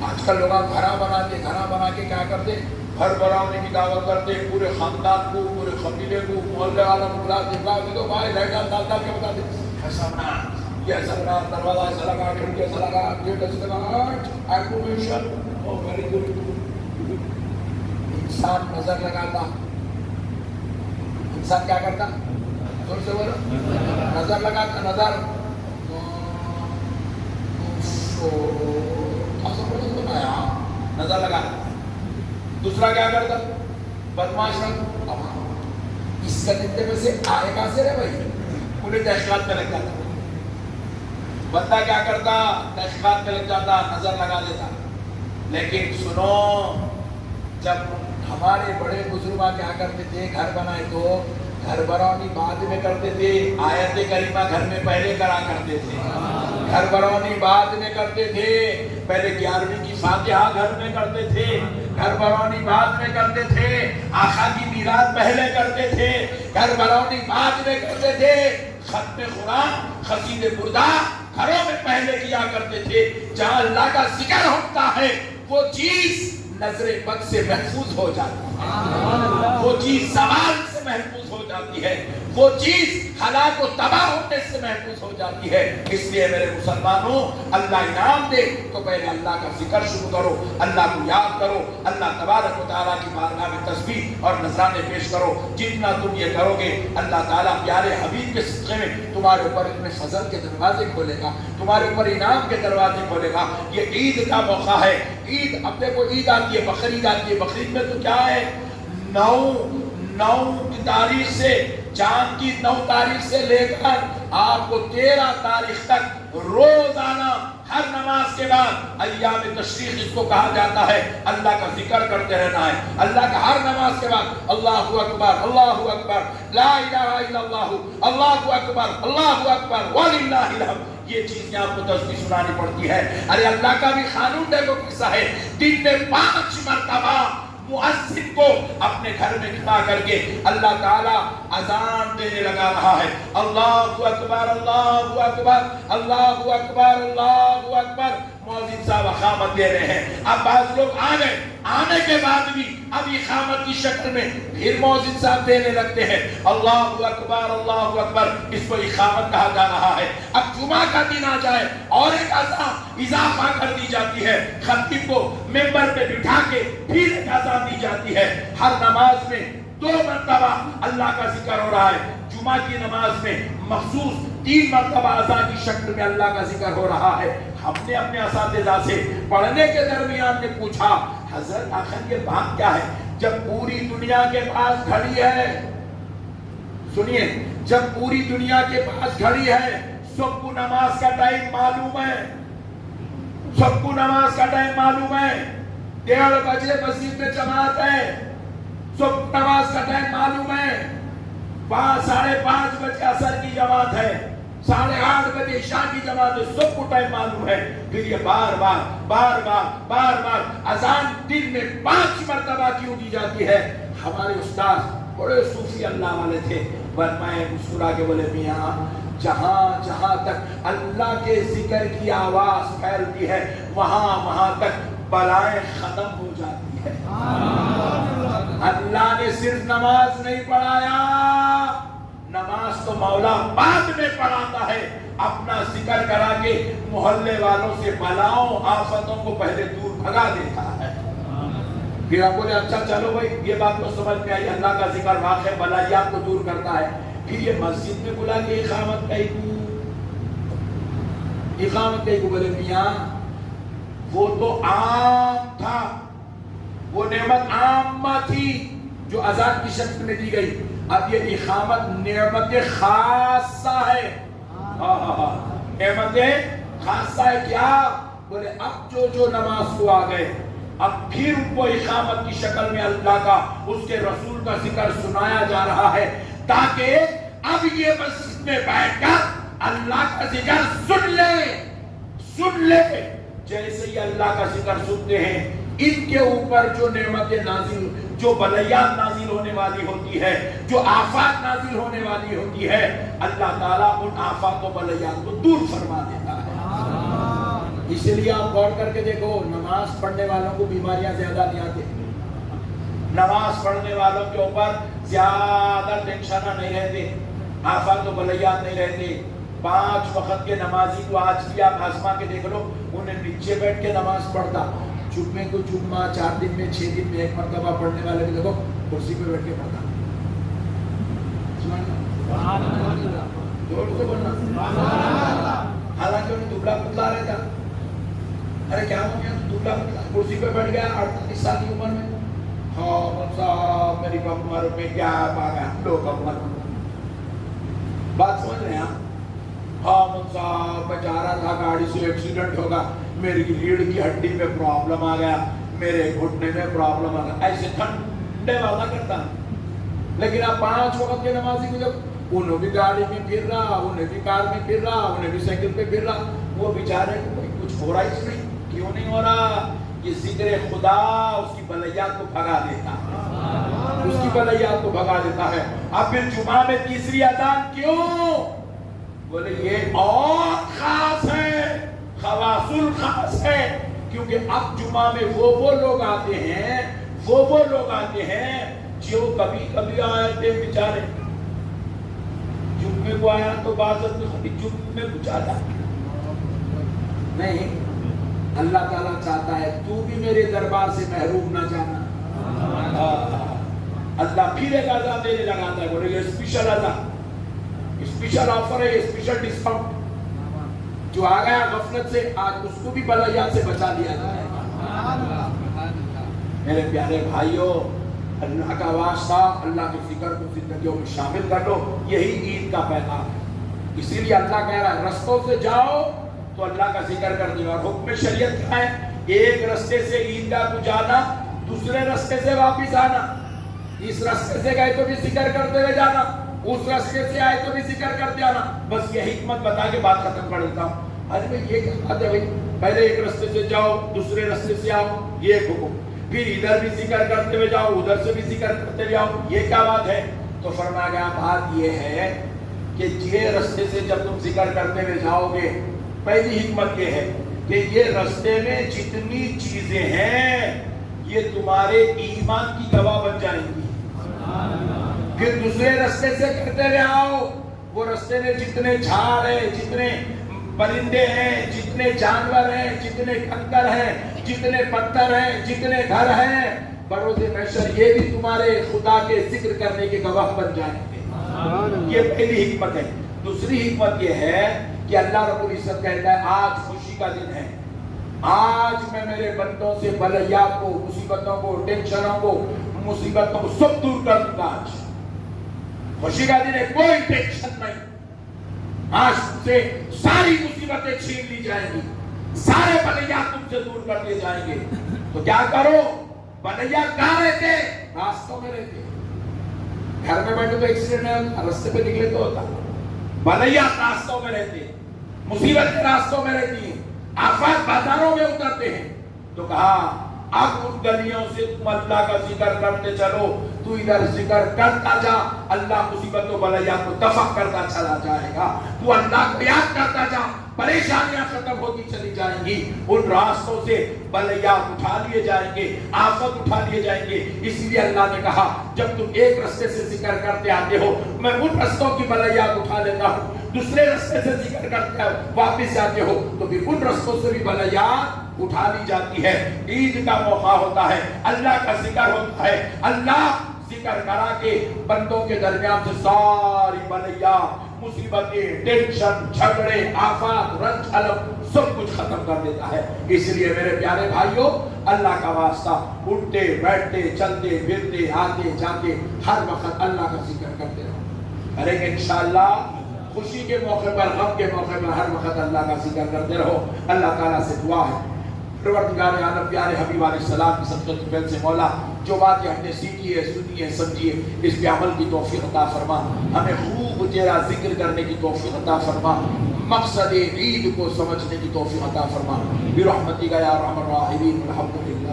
آج کل لوگ گھرا بنا کے کیا کرتے؟ گھر بنانے کی دعوت کرتے، پورے خاندان کو، پورے قبیلے کو، محلے والوں کو بلا کے تو بھائی رہ جا ڈال کے بتا دے ایسا بنا، یہ ایسا بنا، دروازہ ایسا لگا، کھڑکی ایسا لگا، گیٹ ایسا لگا، ایکوموڈیشن، ویری گڈ۔ انسان نظر لگاتا، انسان کیا کرتا؟ زور سے بولو، نظر لگاتا، نظر نظر لگاتا۔ دوسرا کیا کرتا؟ بدماش رنگ، اس کا دن میں سے آئے کہاں سے رہے بھائی؟ انہیں تحقیقات میں لگ جاتا۔ بندہ کیا کرتا؟ تحقیقات میں لگ جاتا، نظر لگا دیتا۔ لیکن سنو، جب ہمارے بڑے بزرگ کیا کرتے تھے؟ گھر بنائے تو گھر برونی بعد میں کرتے تھے، آیت کریمہ گھر میں پہلے کرا کرتے تھے، گھر برونی بعد میں کرتے تھے، پہلے 11ویں کی فاتحہ گھر میں کرتے تھے، گھر برونی بعد میں کرتے تھے، آقا کی میلاد پہلے کرتے تھے، گھر برونی بعد میں کرتے تھے، ختم قرآن، قصیدے بردہ گھروں میں پہلے کیا کرتے تھے۔ جہاں اللہ کا ذکر ہوتا ہے وہ چیز نظر بد سے محفوظ ہو جاتی ہے، وہ چیز زوال سے محفوظ ہو جاتی ہے، وہ چیز ہلاک و تباہ ہونے سے محفوظ ہو جاتی ہے۔ اس لیے میرے مسلمانوں، اللہ انعام دے تو پہلے اللہ کا ذکر شروع کرو، اللہ کو یاد کرو، اللہ تبارک و تعالیٰ کی بارگاہ میں تسبیح اور نذرانے پیش کرو۔ جتنا تم یہ کرو گے اللہ تعالیٰ پیارے حبیب کے صدقے میں تمہارے اوپر اتنے فضل کے دروازے کھولے گا، تمہارے اوپر انعام کے دروازے کھولے گا۔ یہ عید کا موقع ہے، عید اب دیکھو عید آتی ہے، بقرعید آتی ہے، بقرعید میں تو کیا ہے؟ 9 کی تاریخ سے، چاند کی 9 تاریخ سے لے کر آپ کو 13 تاریخ تک روزانہ ہر نماز کے بعد ایام تشریق اس کو کہا جاتا ہے، اللہ کا ذکر کرتے رہنا ہے۔ اللہ کا ہر نماز کے بعد اللہ اکبر، اللہ اکبر، لا الہ الا اللہ، اللہ اکبر، اللہ اکبر وللہ الحمد، یہ چیزیں آپ کو تسبیح سنانی پڑتی ہے۔ ارے اللہ کا بھی قانون دیکھو کیسا ہے، دن میں 5 مرتبہ مؤذن کو اپنے گھر میں کھڑا کر کے اللہ تعالیٰ اذان دینے لگا رہا ہے۔ اللہ اکبر، اللہ اکبر، اللہ اکبر، اللہ اکبر، مؤذن صاحب اقامت دے رہے ہیں۔ اب بعض لوگ آ گئے، آنے کے بعد بھی اب اقامت کی شکل میں پھر مؤذن صاحب دینے لگتے ہیں۔ اللہ اکبر، اللہ اکبر، اس کو اقامت کہا جا رہا ہے۔ اب جمعہ کا دن آ جائے اور ایک اذان اضافہ کر دی جاتی ہے، خطیب کو ممبر پہ بٹھا کے پھر ایک اذان دی جاتی ہے۔ ہر نماز میں 2 مرتبہ اللہ کا ذکر ہو رہا ہے۔ جمعہ کی نماز میں مخصوص 3 مرتبہ اذان کی شکل میں اللہ کا ذکر ہو رہا ہے۔ ہم نے اپنے اساتذہ سے پڑھنے کے درمیان میں پوچھا، حضرت آخر یہ بات کیا ہے؟ جب پوری دنیا کے پاس گھڑی ہے، سنیے، جب پوری دنیا کے پاس گھڑی ہے، سب کو نماز کا ٹائم معلوم ہے، سب کو نماز کا ٹائم معلوم ہے، 1:30 بجے مسجد میں جماعت ہے، سب نماز کا ٹائم معلوم ہے، 5:30 بجے عصر کی جماعت ہے، 8:30 بجے عشاء کی جماعت ہے، سب کو ٹائم معلوم ہے، پھر یہ بار بار اذان دن میں 5 مرتبہ کیوں دی جاتی ہے؟ ہمارے استاد بڑے صوفی اللہ والے تھے، فرمائے مسکرا کے بولے میاں جہاں تک اللہ کے ذکر کی آواز پھیلتی ہے وہاں تک بلائیں ختم ہو جاتی ہے۔ اللہ نے صرف نماز نہیں پڑھایا، نماز تو مولا بعد میں پڑھاتا ہے، اپنا ذکر کرا کے محلے والوں سے بلاؤں آفتوں کو پہلے دور بھگا دیتا ہے۔ پھر آپ بولے اچھا چلو بھائی یہ بات تو سمجھ میں آئی، اللہ کا ذکر واقع بلائیات کو دور کرتا ہے، پھر یہ مسجد میں بلا کے اقامت کئی کو بولے میاں وہ تو عام تھا، وہ نعمت عامہ تھی جو اذان کی شکل میں دی گئی، اب یہ اقامت نعمت خاصہ ہے۔ نعمت خاصہ ہے کیا؟ بولے اب جو نماز کو آ گئے اب پھر ان کو اقامت کی شکل میں اللہ کا اس کے رسول کا ذکر سنایا جا رہا ہے، تاکہ اب یہ مسجد میں بیٹھ کر اللہ کا ذکر سن لے، جیسے ہی اللہ کا ذکر سنتے ہیں ان کے اوپر جو نعمت نازل، جو بلائیات نازل ہونے والی ہوتی ہے، جو آفات نازل ہونے والی ہوتی ہے، اللہ تعالیٰ ان آفات و بلائیات کو دور فرما دیتا ہے۔ اسی لیے آپ غور کر کے دیکھو نماز پڑھنے والوں کو بیماریاں زیادہ نہیں آتی، نماز پڑھنے والوں کے اوپر زیادہ ٹینشن نہیں رہتے، آفات و بلیات نہیں رہتے۔ 5 وقت کے نمازی کو آج بھی آپ آزما کے دیکھ لو، انہیں نیچے بیٹھ کے نماز پڑھتا، جمعے کو جمعہ 4 دن میں 6 دن میں 1 مرتبہ پڑھنے والے بھی دیکھو کرسی پہ بیٹھ کے پڑھتا۔ حالانکہ انہیں دبلا پتلا رہتا، ارے کیا ہو گیا دبلا پتلا، کرسی پہ بیٹھ گیا 38 سال کی عمر میں، ہاں صاحب میری عمر میں کیا پاگا لوگ عمر بات سمجھ رہے ہیں آپ؟ ہاں صاحب میں جا رہا تھا گاڑی سے ایکسیڈنٹ ہوگا، میری ریڑھ کی ہڈی میں پرابلم آ گیا، میرے گھٹنے میں پرابلم آ گیا، ایسے ٹھنڈے والا کرتا ہے۔ لیکن آپ 5 وقت کے نمازی کو جب انہوں بھی گاڑی میں پھر رہا، انہیں بھی کار میں پھر رہا، انہیں بھی سائیکل پہ پھر رہا، وہ بیچارے کو کوئی کچھ ہو رہا ہی نہیں، کیوں نہیں ہو رہا؟ یہ ذکر خدا اس کی بلیات کو بھگا دیتا ہے، اس کی بلیات کو بھگا دیتا ہے۔ اب پھر جمعہ میں تیسری اذان کیوں؟ بولے یہ اور خاص ہے، خواص الخاص ہے، کیونکہ اب جمعہ میں وہ لوگ آتے ہیں، وہ لوگ آتے ہیں جو کبھی کبھی آئے تھے بیچارے، جمعے کو آیا تو بازت میں خود جمعے میں کچھ آتا نہیں۔ اللہ تعالیٰ چاہتا ہے تو بھی میرے دربار سے محروم نہ جانا۔ اللہ پھر ایک عذاب دینے لگاتا ہے، بولے یہ اسپیشل عذاب، اسپیشل آفر ہے، اسپیشل ڈسکاؤنٹ، جو آ گیا غفلت سے آج اس کو بھی بلایات سے بچا دیا جائے۔ میرے پیارے بھائیوں، اللہ کا واسطہ، اللہ کے فکر کو زندگیوں میں شامل کر لو، یہی عید کا پیغام ہے۔ اسی لیے اللہ کہہ رہا ہے رستوں سے جاؤ تو اللہ کا ذکر کر دے، اور حکم شریعت کیا ہے؟ ایک رستے سے عیدگاہ کو جانا، دوسرے رستے سے واپس آنا، اس رستے سے گئے تو بھی ذکر کرتے ہوئے جانا، اس رستے سے آئے تو بھی ذکر کرتے آنا۔ بس یہ حکمت بتا کے بات ختم کر دیتا ہوں۔ ارے بھائی یہ کیا بات ہے بھائی، پہلے ایک رستے سے جاؤ دوسرے رستے سے آؤ، یہ ایک حکم، پھر ادھر بھی ذکر کرتے ہوئے جاؤ ادھر سے بھی ذکر کرتے ہوئے آؤ، یہ کیا بات ہے؟ تو فرمایا گیا بات یہ ہے کہ یہ رستے سے جب تم ذکر کرتے ہوئے جاؤ گے، پہلی حکمت یہ ہے کہ یہ رستے میں جتنی چیزیں ہیں یہ تمہارے ایمان کی گواہ بن جائیں گی۔ پھر دوسرے رستے سے کرتے ہوئے آؤ، وہ رستے میں جتنے جھاڑ ہیں، جتنے پرندے ہیں، جتنے جانور ہیں، جتنے کنکر ہیں، جتنے پتھر ہیں، جتنے گھر ہیں، بروز محشر یہ بھی تمہارے خدا کے ذکر کرنے کے گواہ بن جائیں گے۔ یہ پہلی حکمت ہے۔ دوسری حکمت یہ ہے کہ اللہ رب العزت کہتا ہے آج خوشی کا دن ہے، آج میں میرے بندوں سے بلیات کو، مصیبتوں کو، ٹینشنوں کو، مصیبتوں کو سب دور کر دوں گا۔ آج خوشی کا دن ہے، کوئی ٹینشن نہیں، آج سے ساری مصیبتیں چھین لی جائیں گی، سارے بلیات تم سے دور کر دیے جائیں گے۔ تو کیا کرو؟ بلیات کہاں رہتے؟ راستوں میں رہتے۔ گھر میں بیٹھے تو ایکسیڈنٹ ہے، راستے پہ نکلے تو ہوتا۔ بلیات راستوں میں رہتے ہیں، مصیبتیں راستوں میں رہتی ہیں، آفات بازاروں میں اترتے ہیں۔ تو کہا اب ان گلیوں سے تم اللہ کا ذکر کرتے چلو، تو ادھر ذکر کرتا جا، اللہ مصیبت و بلیات کو دفع کرتا چلا جائے گا، تو اللہ کو یاد کرتا جا، پریشانیاں ختم ہوتی چلی جائیں گی، ان راستوں سے بلیات اٹھا لیے جائیں گے، آفت اٹھا لیے جائیں گے۔ اس لیے اللہ نے کہا جب تم ایک رستے سے ذکر کرتے آتے ہو میں ان رستوں کی بلیات اٹھا لیتا ہوں، دوسرے رستے سے ذکر کرتے واپس جاتے ہو تو پھر ان رستوں سے بھی بلیات اٹھا لی جاتی ہے۔ عید کا موقع ہوتا ہے، اللہ کا ذکر ہوتا ہے، اللہ ذکر کرا کے بندوں کے درمیان سے ساری بلیات، مصیبتیں، ٹینشن، جھگڑے، آفات، رنج، الم سب کچھ ختم کر دیتا ہے۔ اس لیے میرے پیارے بھائیوں، اللہ کا واسطہ اٹھتے بیٹھتے چلتے پھرتے آتے جاتے ہر وقت اللہ کا ذکر کرتے رہو، کریں گے انشاءاللہ۔ خوشی کے موقع پر، غم کے موقع پر ہر وقت اللہ کا ذکر کرتے رہو۔ اللہ تعالیٰ سے دعا ہے پروردگار عالم پیارے حبیب علیہ السلام کی صدقۃ الفیل سے مولا جو باتیں ہم نے سیکھی ہے، سنی ہے، سمجھی ہے، اس پہ عمل کی توفیق عطا فرما، ہمیں خوب تیرا ذکر کرنے کی توفیق عطا فرما، مقصد عید کو سمجھنے کی توفیق عطا فرما، برحمتک یا ارحم الراحمین، الحمدللہ۔